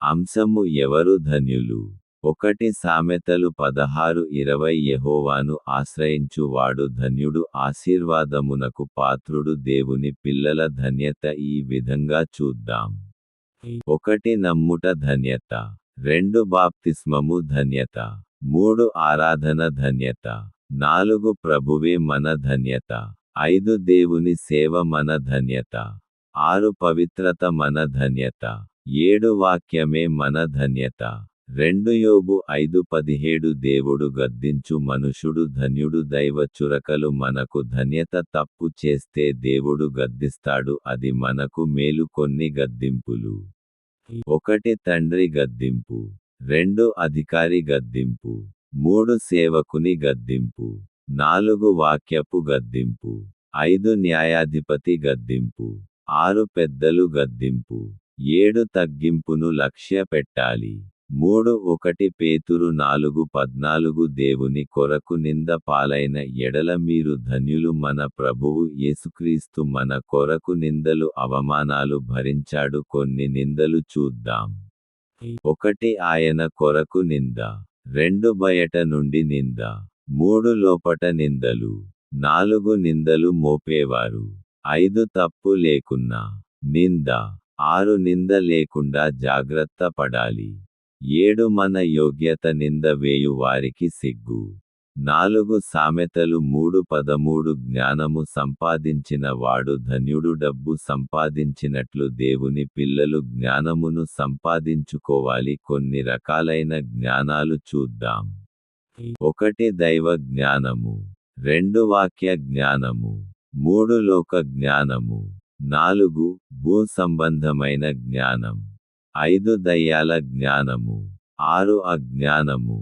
అంశము ఎవరు ధన్యులు. 1 సామెతలు 16:20 యెహోవాను ఆశ్రయించు వాడు ధన్యుడు ఆశీర్వాదమునకు పాత్రుడు. దేవుని పిల్లల ధన్యత ఈ విధంగా చూద్దాం. 1 నమ్ముట ధన్యత, 2 బాప్తిస్మము ధన్యత, 3 ఆరాధన ధన్యత, 4 ప్రభువే మన ధన్యత, 5 దేవుని సేవ మన ధన్యత, 6 పవిత్రత మన ధన్యత, 7 వాక్యమే మన ధన్యత. 2 యోబు 5:17 దేవుడు గద్దించు మనుషుడు ధన్యుడు. దైవ చురకలు మనకు ధన్యత. తప్పు చేస్తే దేవుడు గద్దిస్తాడు, అది మనకు మేలు. కొన్ని గద్దింపులు: 1 తండ్రి గద్దింపు, 2 అధికారి గద్దింపు, 3 సేవకుని గద్దింపు, 4 వాక్యపు గద్దింపు, 5 న్యాయాధిపతి గద్దింపు, 6 పెద్దలు గద్దింపు, 7 తగ్గింపును లక్ష్య పెట్టాలి. 1 పేతురు 4:14 దేవుని కొరకు నింద పాలైన ఎడల మీరు ధన్యులు. మన ప్రభువు యేసుక్రీస్తు మన కొరకు నిందలు అవమానాలు భరించాడు. కొన్ని నిందలు చూద్దాం. 1 ఆయన కొరకు నింద, 2 బయట నుండి నింద, 3 లోపట నిందలు, 4 నిందలు మోపేవారు, 5 తప్పు లేకున్నా నింద, 6 నింద లేకుండా జాగ్రత్త పడాలి, 7 మన యోగ్యత నింద వేయు వారికి సిగ్గు. 4 సామెతలు 3:13 జ్ఞానము సంపాదించిన వాడు ధన్యుడు. డబ్బు సంపాదించినట్లు దేవుని పిల్లలు జ్ఞానమును సంపాదించుకోవాలి. కొన్ని రకాలైన జ్ఞానాలు చూద్దాం. 1 దైవ జ్ఞానము, 2 వాక్య జ్ఞానము, 3 లోక జ్ఞానము, 4 భూ సంబంధమైన జ్ఞానం, 5 దయ్యాల జ్ఞానము, 6 అజ్ఞానము,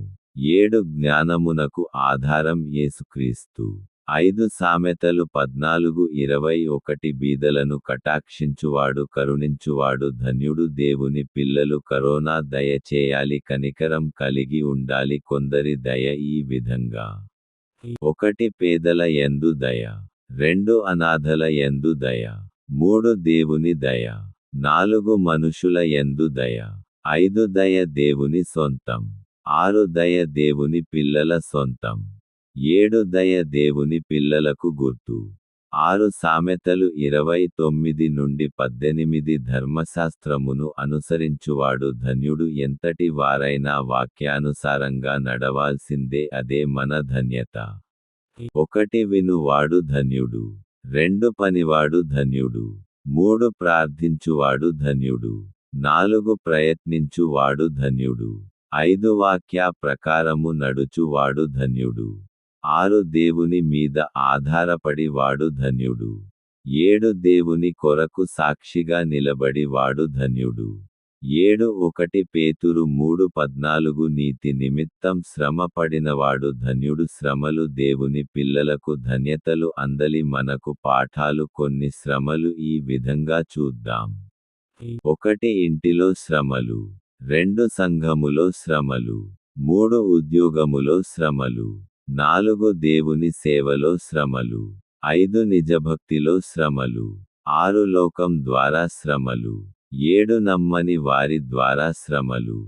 7 జ్ఞానమునకు ఆధారం యేసుక్రీస్తు. 5 సామెతలు 14:21 బీదలను కటాక్షించువాడు కరుణించువాడు ధన్యుడు. దేవుని పిల్లలు కరోనా దయ చేయాలి, కనికరం కలిగి ఉండాలి. కొందరి దయ ఈ విధంగా: 1 పేదల యందు దయ, 2 అనాథల యందు దయ, 3 దేవుని దయ, 4 మనుషుల యందు దయ, 5 దయ దేవుని సొంతం, 6 దయ దేవుని పిల్లల సొంతం, 7 దయ దేవుని పిల్లలకు గుర్తు. 6 సామెతలు 29-18 ధర్మశాస్త్రమును అనుసరించువాడు ధన్యుడు. ఎంతటి వారైనా వాక్యానుసారంగా నడవాల్సిందే, అదే మన ధన్యత. 1 వినువాడు ధన్యుడు, 2 పనివాడు ధన్యుడు, 3 ప్రార్థించువాడు ధన్యుడు, 4 ప్రయత్నించు వాడు ధన్యుడు, 5 వాక్య ప్రకారము నడుచు వాడు ధన్యుడు, 6 దేవుని మీద ఆధారపడి వాడు ధన్యుడు, 7 దేవుని కొరకు సాక్షిగా నిలబడి వాడు ధన్యుడు. 1 పేతురు 3:14 నీతి నిమిత్తం శ్రమ పడినవాడు ధన్యుడు. శ్రమలు దేవుని పిల్లలకు ధన్యతలు అందలి. మనకు పాఠాలు. కొన్ని శ్రమలు ఈ విధంగా చూద్దాం. 1 ఇంటిలో శ్రమలు, 2 సంఘములో శ్రమలు, 3 ఉద్యోగములో శ్రమలు, 4 దేవుని సేవలో శ్రమలు, 5 నిజభక్తిలో శ్రమలు, 6 లోకం ద్వారా శ్రమలు, 7 నమ్మని వారి ద్వారా శ్రమలు,